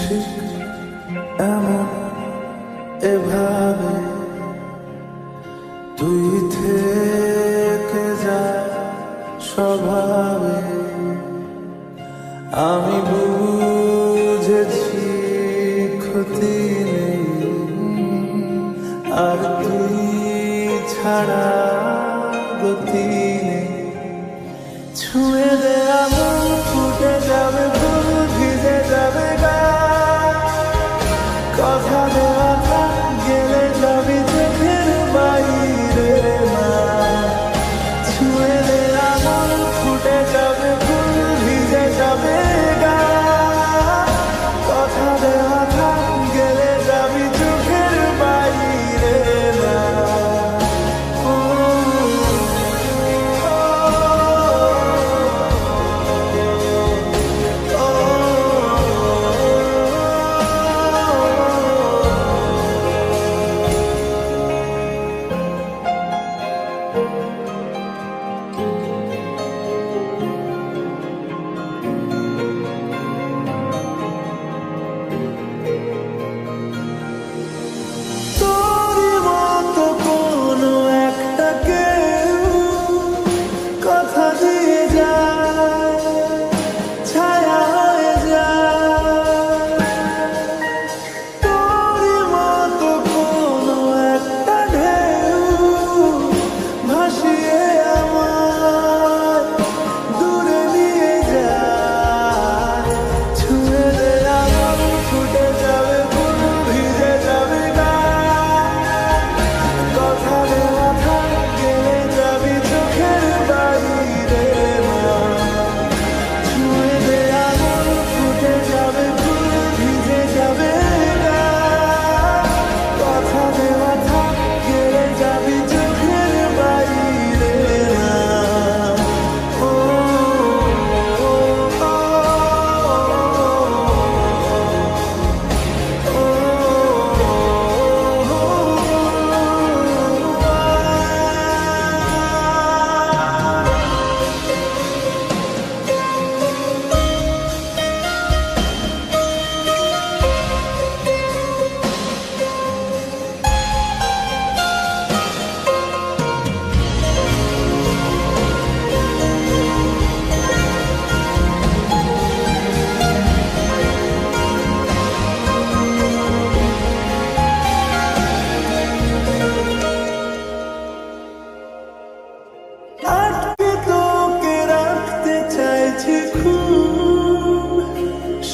ঠিক এমন এভাবে তুই থেকে যা স্বভাবে। আমি বুঝেছি ক্ষতি নেই আর তুই ছাড়া গতি নেই। ছুঁয়ে দে আগুন ফুটে যাবে ফুল ভিজে যাবে গা। কথা দেওয়া থাক গেলে যাবি চোখের বাইরে মা। ছুঁয়ে দে আগুন ফুটে যাবে ফুল ভিজে যাবে গা। কথা দেওয়া থাক গেলে যাবি চোখের বাইরে মা।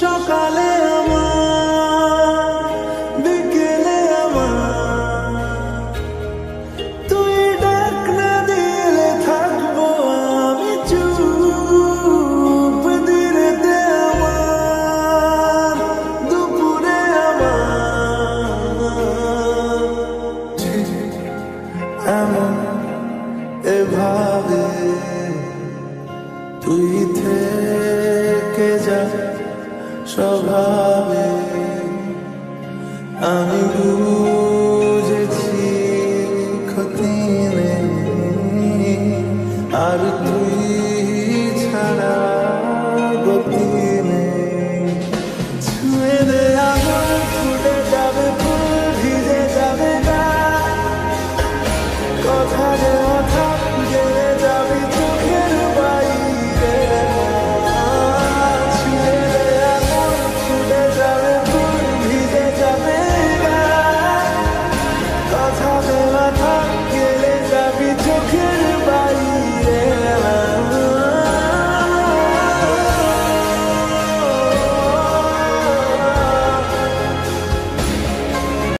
সকালে আমার বিকেলে আমার তুই ডাক না দিলে থাকবো আমি চুপ। দিনেতে আমার দুপুরে আমার ঠিক এমন এভাবে তুই থেকে যা স্বভাব।